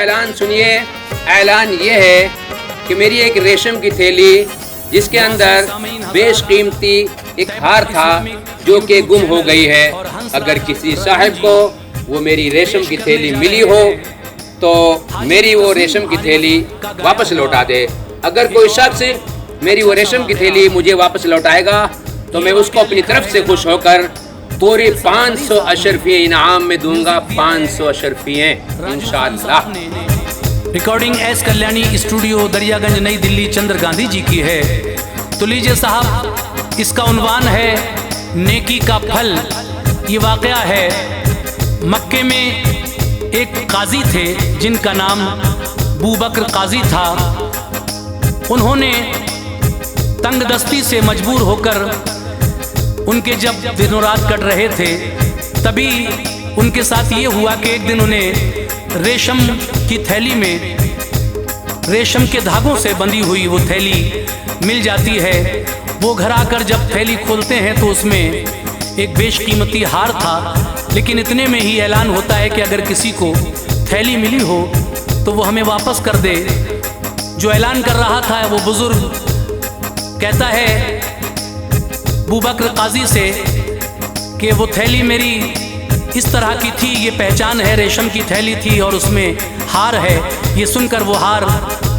ऐलान सुनिए। ऐलान ये है कि मेरी एक रेशम की थैली जिसके अंदर बेशकीमती एक हार था जो कि गुम हो गई है। अगर किसी साहिब को वो मेरी रेशम की थैली मिली हो तो मेरी वो रेशम की थैली वापस लौटा दे। अगर कोई शख्स मेरी वो रेशम की थैली मुझे वापस लौटाएगा तो मैं उसको अपनी तरफ से खुश होकर पूरी 500 अशरफिये इनाम में दूंगा। 500 अशरफिये इंशाअल्लाह। Recording S Kalyani studio, Daryaganj, नई दिल्ली, चंद्र गांधी जी की है। तो लीजिए साहब, इसका उन्वान है नेकी का फल। ये वाक़या है मक्के में एक काजी थे जिनका नाम बूबकर काजी था। उन्होंने तंगदस्ती से मजबूर होकर उनके जब दिनों रात कट रहे थे तभी उनके साथ ये हुआ कि एक दिन उन्हें रेशम की थैली में रेशम के धागों से बंधी हुई वो थैली मिल जाती है। वो घर आकर जब थैली खोलते हैं तो उसमें एक बेशकीमती हार था। लेकिन इतने में ही ऐलान होता है कि अगर किसी को थैली मिली हो तो वो हमें वापस कर दे। जो ऐलान कर रहा था वो बुजुर्ग कहता है बूबकर काजी से कि वो थैली मेरी इस तरह की थी, ये पहचान है, रेशम की थैली थी और उसमें हार है। ये सुनकर वो हार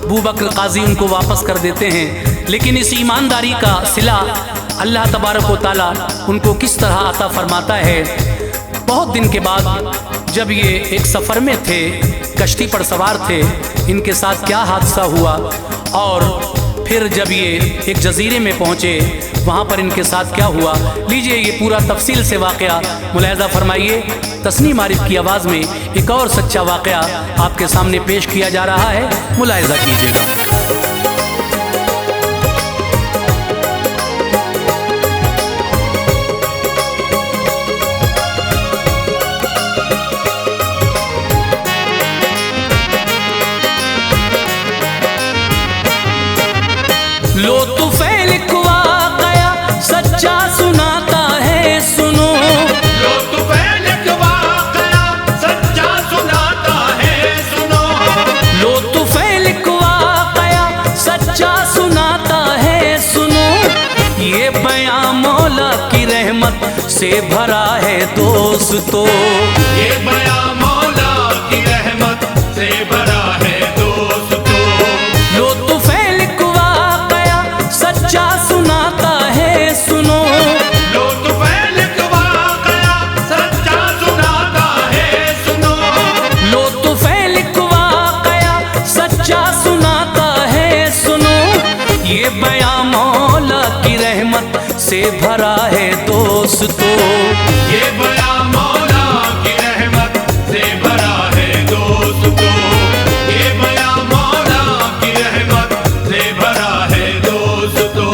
बूबकर काजी उनको वापस कर देते हैं। लेकिन इस ईमानदारी का सिला अल्लाह तबारक व तआला उनको किस तरह अता फरमाता है। बहुत दिन के बाद जब ये एक सफ़र में थे, कश्ती पर सवार थे, इनके साथ क्या हादसा हुआ और फिर जब ये एक जजीरे में पहुँचे वहाँ पर इनके साथ क्या हुआ, लीजिए ये पूरा तफसील से वाक़या मुलाहिज़ा फरमाइए। तस्नीम आरिफ की आवाज़ में एक और सच्चा वाक़या आपके सामने पेश किया जा रहा है, मुलाहिज़ा कीजिएगा। लो तुफैल एक वाक़या सच्चा सुनाता है, सुनो। लो तुफैल एक वाक़या सच्चा सुनाता है, सुनो। लो तुफैल एक वाक़या सच्चा सुनाता है, सुनो। ये बयां मौला की रहमत से भरा है दोस्तों। ये बयां मौला की रहमत से भरा है दोस्तों। लो तुफैल एक वाक़या सच्चा सुनाता है, सुनो। लो तुफैल एक वाक़या सच्चा सुनाता है, सुनो। लो तुफैल एक वाक़या सच्चा सुनाता है, सुनो। ये बयां मौला की रहमत से भरा है दोस्तों। ये बयां मौला की रहमत से भरा है दोस्तों। ये बयां मौला की रहमत से भरा है दोस्तों।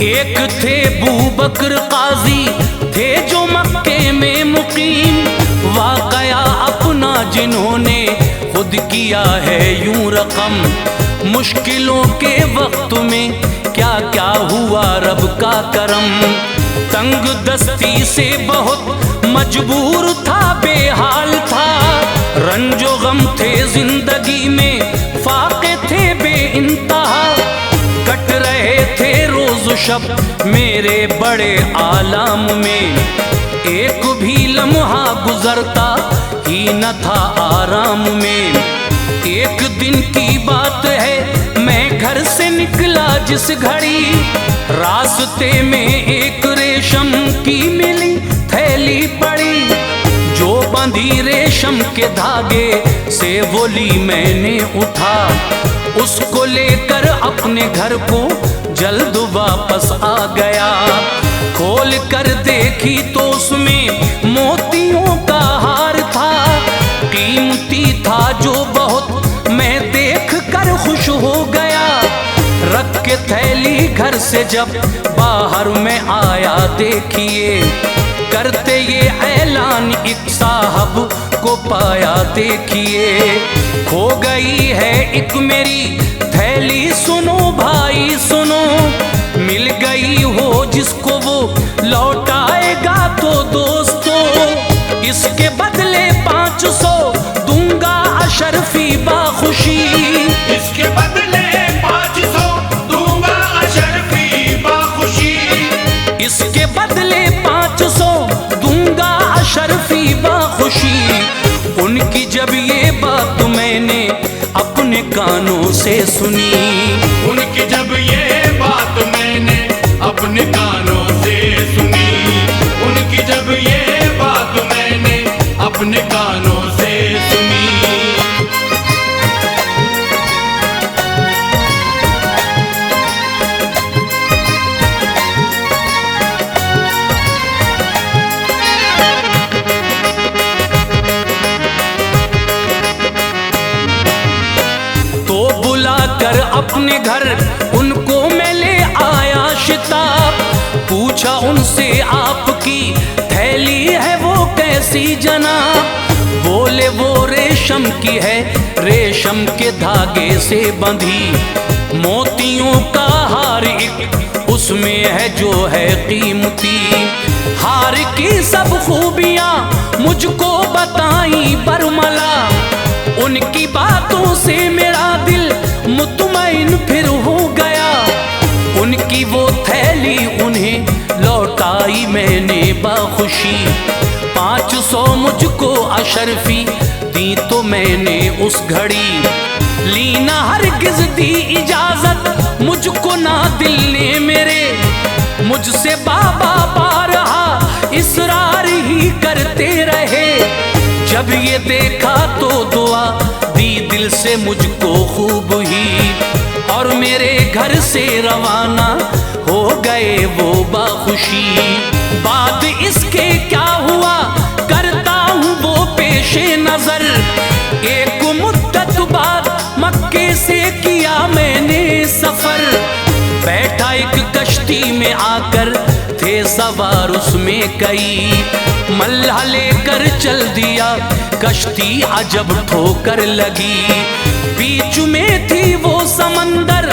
एक थे बूबकर काजी, थे जो मक्के में मुकीम। वाक़या अपना जिन्होंने खुद किया है यूं रकम। मुश्किलों के वक्त में क्या क्या हुआ रब का करम। तंग दस्ती से बहुत मजबूर था, बेहाल था। रंजो गम थे जिंदगी में, फाके थे बेइंतहा। कट रहे थे रोज शब मेरे बड़े आलाम में। एक भी लम्हा गुजरता ही न था आराम में। एक दिन की बात है, मैं घर से निकला जिस घड़ी, रास्ते में एक रेशम की मिली थैली पड़ी। जो बंधी रेशम के धागे से वो ली मैंने उठा। उसको लेकर अपने घर को जल्द वापस आ गया। खोल कर देखी तो उसमें मोतियों का हार था। कीमती था जो बहुत, मैं देख कर खुश हो गया। रख के के थैली घर से जब बाहर में आया देखिए, करते ये ऐलान एक साहब को पाया देखिए। खो गई है एक मेरी थैली सुनो भाई सुनो, मिल गई हो जिसको वो लौटाएगा तो दोस्तों, इसके बदले 500 दूंगा अशरफी बाखुशी। इसके बदले 500 दूंगा अशरफी बाखुशी। इसके बदले 500 दूंगा अशरफी बाखुशी। उनकी जब ये बात मैंने अपने कानों से सुनी, उनकी जब ये बात मैंने अपने कानों से सुनी, उनकी जब ये बात मैंने अपने कानों से सुनी। तो बुलाकर अपने घर उनको मैं ले आया शिताब, पूछा उनसे आपकी थैली है वो कैसी जनाब। बोले वो रेशम की है, रेशम के धागे से बंधी, मोतियों का हार एक उसमें है जो है कीमती। हार की सब खूबियां मुझको बताई बरमला, उनकी बातों से मेरा दिल मुतमईन फिर हो गया। उनकी वो थैली उन्हें लौटाई मैंने बाखुशी। 500 मुझको अशरफी दी तो मैंने उस घड़ी, ली ना हरगिज दी इजाजत मुझको ना दिल ने मेरे। मुझसे बाबा बारहा इसरार ही करते रहे, जब ये देखा तो दुआ दी दिल से मुझको खूब ही, और मेरे घर से रवाना हो गए वो बाखुशी। बाद इसके क्या हुआ करता हूँ वो पेशे नजर, एक मुद्दत बाद मक्के से किया मैंने सफर। बैठा एक कश्ती में आकर थे सवार उसमें कई, मल्लाह लेकर चल दिया कश्ती अजब ठोकर लगी। बीच में थी वो समंदर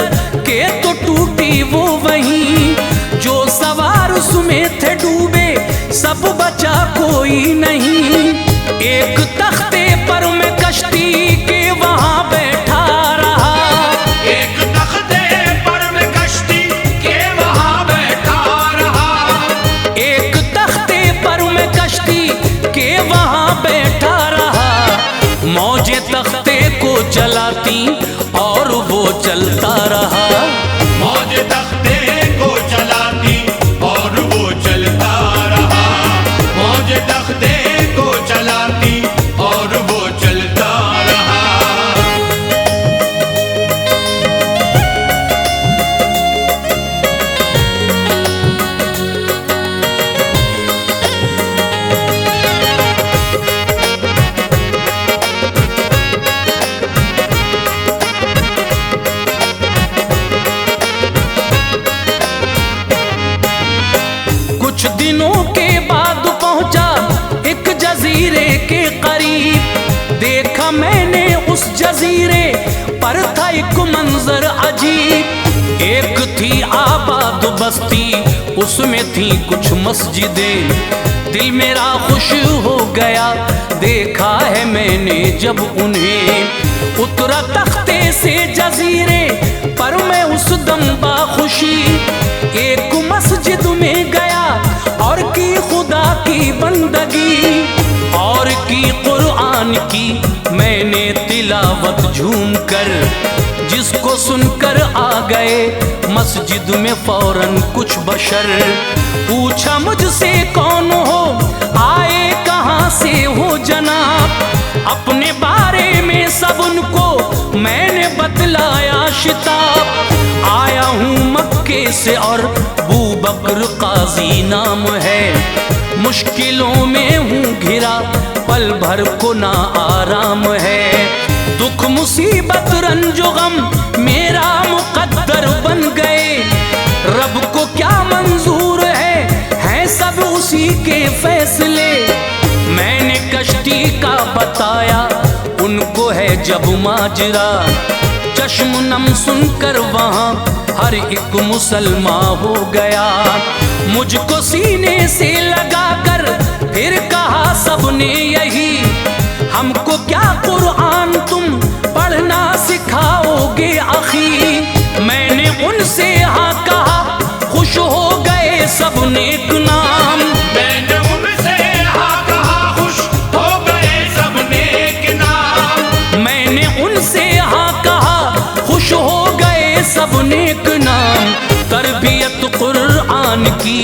के तो टूटी वो वहीं, जो सवार उसमें थे डूबे सब बचा कोई नहीं। एक तख्ते पर मैं कश्ती के वहां बैठा रहा, एक तख्ते पर मैं कश्ती के वहां बैठा रहा। एक तख्ते पर मैं कश्ती के वहां बैठा रहा। मौजें तख्ते को चलाती और वो चलता रहा, मौज तख्ते को चलाती और वो चलता रहा। मौज तख्ते को चलाती और वो चलता रहा। कुछ दिनों के बाद पहुंचा एक जजीरे के करीब। देखा मैंने उस जजीरे पर था एक मंजर अजीब। एक थी आबाद बस्ती, उसमें थी कुछ मस्जिदें। दिल मेरा खुश हो गया देखा है मैंने जब उन्हें। उतरा तख्ते से जजीरे पर मैं उस दम बाखुशी, एक मस्जिद में गया और की खुदा की बंदगी, और की कुरान की मैंने तिलावत झूम कर। जिसको सुनकर आ गए मस्जिद में फौरन कुछ बशर। पूछा मुझसे कौन हो, आए कहाँ से हो जनाब। अपने बारे में सब उनको मैंने बतलाया शिताब। आया हूँ मक्के से और बू बकर काजी नाम है। मुश्किलों में हूँ घिरा पल भर को ना आराम है। दुख मुसीबत रंजो गम मेरा मुकद्दर बन गए। के फैसले। मैंने कश्ती का बताया उनको है जब माजरा, चश्म नम सुनकर वहाँ हर एक मुसलमान हो गया। मुझको सीने से लगाकर फिर कहा सबने यही, हमको क्या कुरान तुम पढ़ना सिखाओगे आखी। मैंने उनसे हाँ कहा, खुश हो गए सब नेक नाम। मैंने उनसे हाँ कहा, खुश हो गए सब नेक नाम। मैंने उनसे हाँ कहा, खुश हो गए सब नेक नाम। तरबियत कुरान की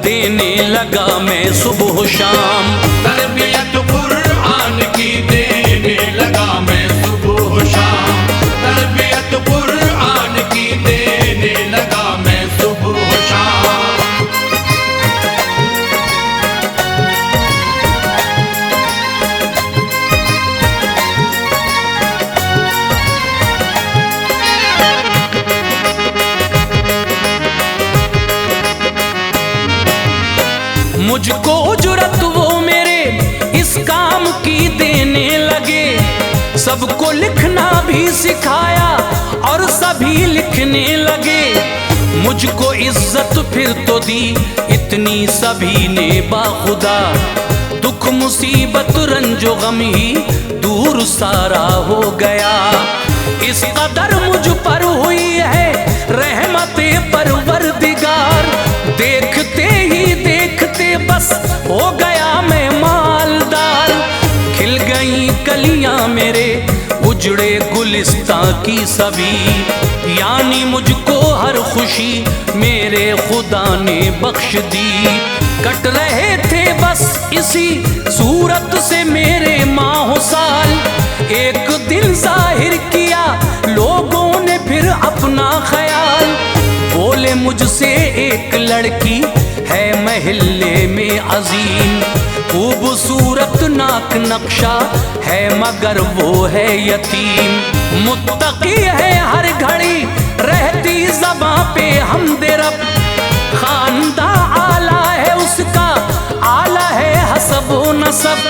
देने लगा मैं सुबह शाम। तरबियत कुरान की देने लगा मैं सुबह शाम। तरबियत कुरान की देने लगा मैं सुबह शाम। मुझको उजरत वो मेरे इस काम की देने लगे। सबको लिखना भी सिखाया और सभी लिखने लगे। मुझको इज्जत फिर तो दी इतनी सभी ने बाखुदा। दुख मुसीबत रंजो गम ही दूर सारा हो गया। इस कदर मुझ पर हुई है रहमते परवरदिगार। देखते ही देखते बस हो गया मैं मालदार। खिल गई कलियां मेरे उजड़े गुलिस्तां की सभी। यानी मुझको हर खुशी मेरे खुदा ने बख्श दी। कट रहे थे बस इसी सूरत से मेरे माह साल। एक दिन जाहिर किया लोगों ने फिर अपना ख्याल। बोले मुझसे एक लड़की है महल्ले में अजीम। खूबसूरत नाक नक्शा है मगर वो है यतीम। मुत्तकी है हर घड़ी रहती ज़बां पे हमदे रब। खानदा आला है उसका, आला है हसब व नसब।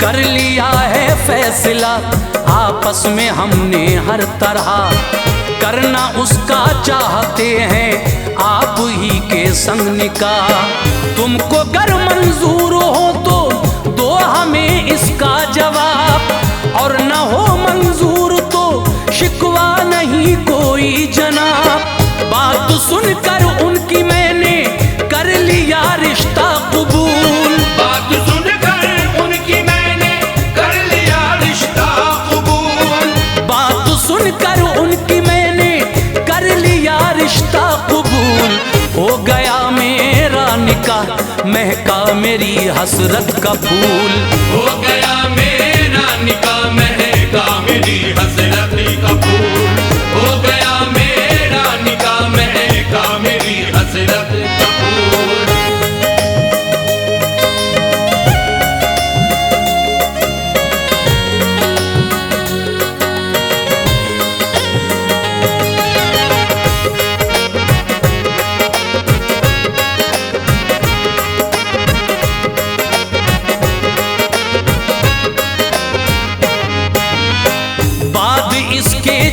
कर लिया है फैसला आपस में हमने हर तरह। करना उसका चाहते हैं आप ही के संग निकाह। तुमको गर मंजूर हो तो दो हमें इसका जवाब। और न हो मंजूर तो शिकवा नहीं कोई जनाब। बात सुनकर उनकी मैंने कर लिया रिश्ता कबूल। बात सुनकर उनकी मैंने कर लिया रिश्ता कबूल। बात सुनकर उनकी मैंने कर लिया रिश्ता कबूल। हो गया मेरा निकाह महका मेरी हसरत का फूल। हो गया मेरा निकाह महका मेरी हसरत का फूल। हो गया मेरा निकाह महका मेरी हसरत का फूल।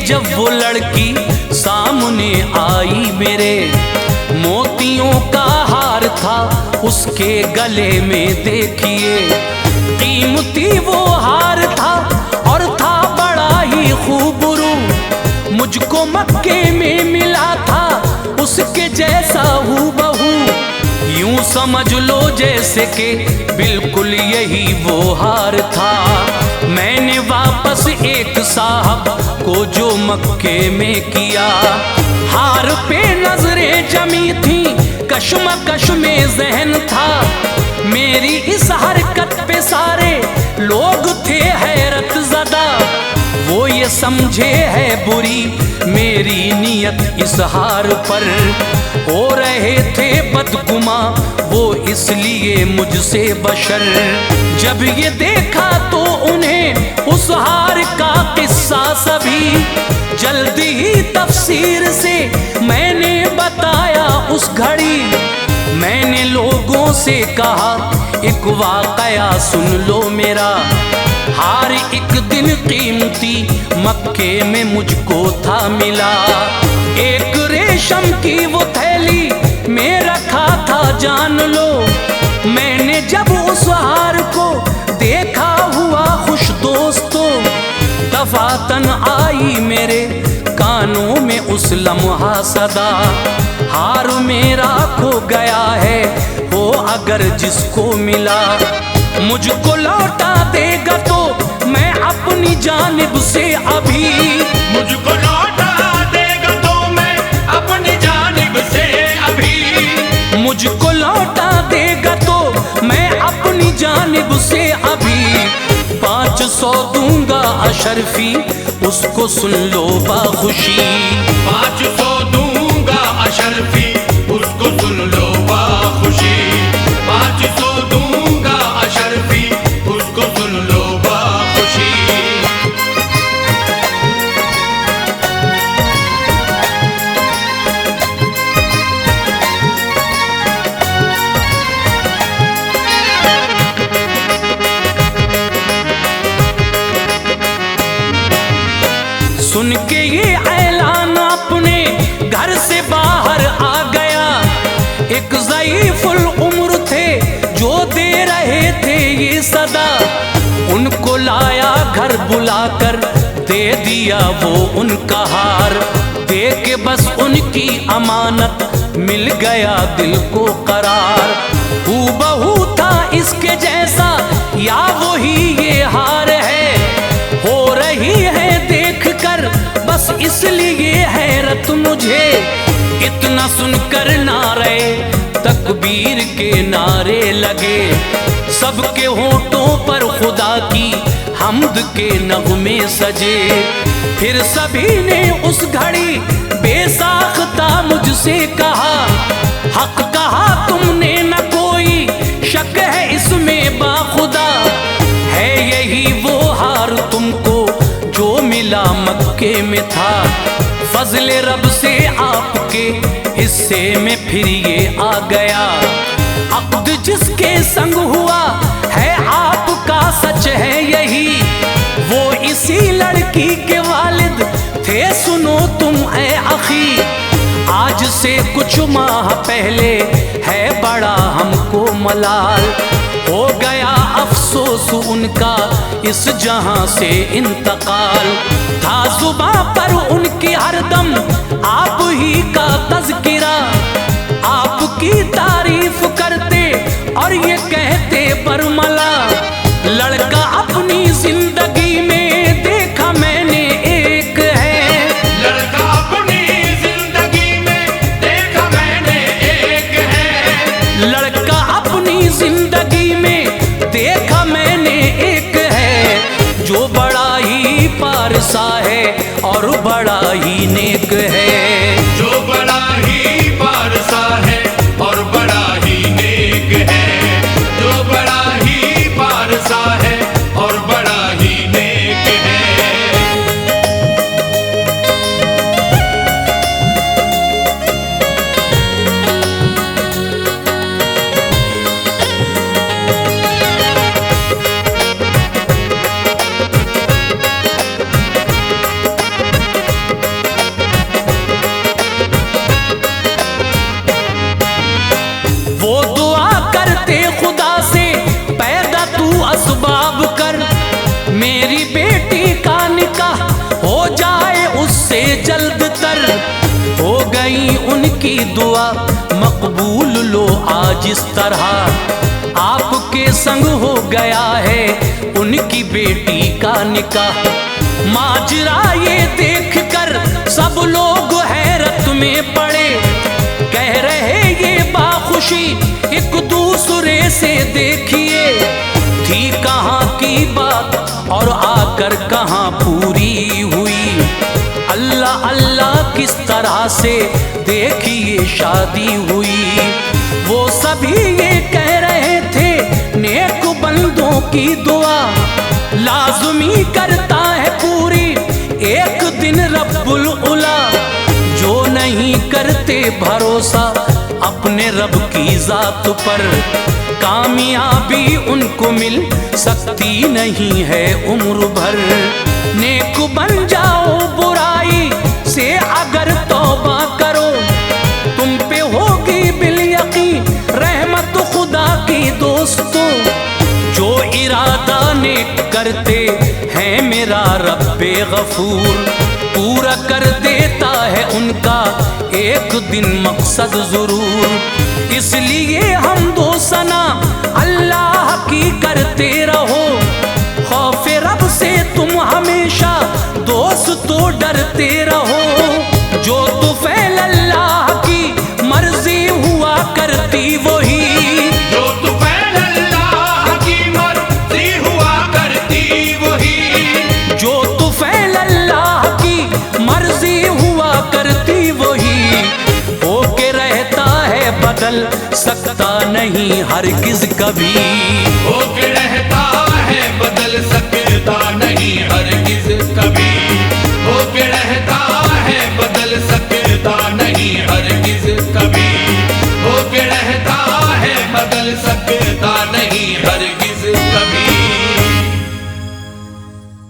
जब वो लड़की सामने आई मेरे, मोतियों का हार था उसके गले में देखिए। कीमती वो हार था और था बड़ा ही खूबरू। मुझको मक्के में मिला था उसके जैसा हूबहू। यूं समझ लो जैसे कि बिल्कुल यही वो हार था। मैंने वापस एक साहब को जो मक्के में किया। हार पे नजरें जमी थी, कश्मकश में जहन था। मेरी इस हरकत पे सारे लोग थे हैरत ज़दा। वो ये समझे है बुरी मेरी नियत इस हार पर। हो रहे थे बदगुमा वो इसलिए मुझसे बशर। जब ये देखा तो उन्हें उस हार का किस्सा सभी जल्दी ही तफसीर से मैंने बताया उस घड़ी। मैंने लोगों से कहा एक वाकया सुन लो मेरा। हार एक दिन कीमती मक्के में मुझको था मिला। एक रेशम की वो थैली में रखा था जान लो। मैंने जब उस हार को देखा हुआ खुश दोस्तों, दफातन आई मेरे कानों में उस लम्हा सदा। हार मेरा खो गया है वो अगर जिसको मिला। मुझको लौटा देगा तो मैं अपनी जानिब से अभी, मुझको लौटा देगा तो मैं अपनी जानिब से अभी, मुझको लौटा देगा तो मैं अपनी जानिब से अभी। 500 दूंगा अशरफी उसको सुन लो बाखुशी। 500 दूंगा अशरफी उसको सुन लो बाखुशी। 500 दूंगा अशरफी उसको सुन लो बाखुशी। सुन के ये ऐलान अपने घर से बाहर आ गया। एक ज़ईफ़ुल उम्र थे जो दे रहे थे ये सदा। उनको लाया घर बुलाकर दे दिया वो उनका हार। दे के बस उनकी अमानत मिल गया दिल को करार। हूबहू था इसके जैसा या वही ये हार है। हो रही है देख कर बस इसलिए हैरत मुझे। इतना सुनकर नारे तकबीर के नारे लगे। सबके होठों पर खुदा की हम्द के नगमे सजे। फिर सभी ने उस घड़ी बेसाख्ता मुझसे कहा, हक कहा तुमने न कोई शक है इसमें बाखुदा। है यही वो हार तुमको जो मिला मक्के में था। फजले रब से आपके हिस्से में फिर ये आ गया। अक़्द जिसके संग हुआ है आपका सच है यही। वो इसी लड़की के वालिद थे सुनो तुम ए अखी। आज से कुछ माह पहले है बड़ा हमको मलाल। हो गया अफसोस उनका इस जहां से इंतकाल। था जुबां पर उनकी हरदम आप ही का तज़किरा। आपकी तारीफ करते और ये कहते बरमला। लड़का अपनी जिंदगी में देखा मैंने एक है। लड़का अपनी जिंदगी में देखा मैंने एक है। लड़का अपनी जिंदगी में देखा मैंने एक है। जो बड़ा ही पारसा है और बड़ा ही नेक है। जो बड़ा ही पारसा है और बड़ा ही नेक है। जो बड़ा ही पारसा है और बड़ा ही नेक है। वो दुआ करते खुदा से पैदा तू असबाब कर। मेरी बेटी का निकाह हो जाए उससे जल्द तर। हो गई उनकी दुआ मकबूल लो आज इस तरह। आपके संग हो गया है उनकी बेटी का निकाह। माजरा ये देख कर सब लोग हैरत में पड़े। कह रहे ये बाखुशी एक दूसरे से देखिए। थी कहाँ की बात और आकर कहाँ पूरी हुई। अल्लाह अल्लाह किस तरह से देखिए शादी हुई। वो सभी ये कह रहे थे नेक बंदों की दुआ लाज़मी करता है पूरी एक दिन रब्बुल उला। जो नहीं करते भरोसा अपने रब की जात पर, कामयाबी उनको मिल सकती नहीं है उम्र भर। नेक बन जाओ बुराई से अगर तौबा करो, तुम पे होगी बिल यकीन रहमत खुदा की दोस्तों। जो इरादा नेक करते हैं मेरा रब्बे गफूर, पूरा कर देता है उनका एक दिन मकसद जरूर। इसलिए हम दो सना अल्लाह की करते रहो, खौफे रब से तुम हमेशा दोस्तों डरते रहो। जो तुफैल अल्लाह की मर्जी हुआ करती वही, जो तुफैल अल्लाह की मर्जी हुआ करती वही, जो तुफैल अल्लाह की मर्जी हुआ करती वही। होके रहता है बदल सकता नहीं हरगिज कभी, होके रहता है बदल सकता नहीं हर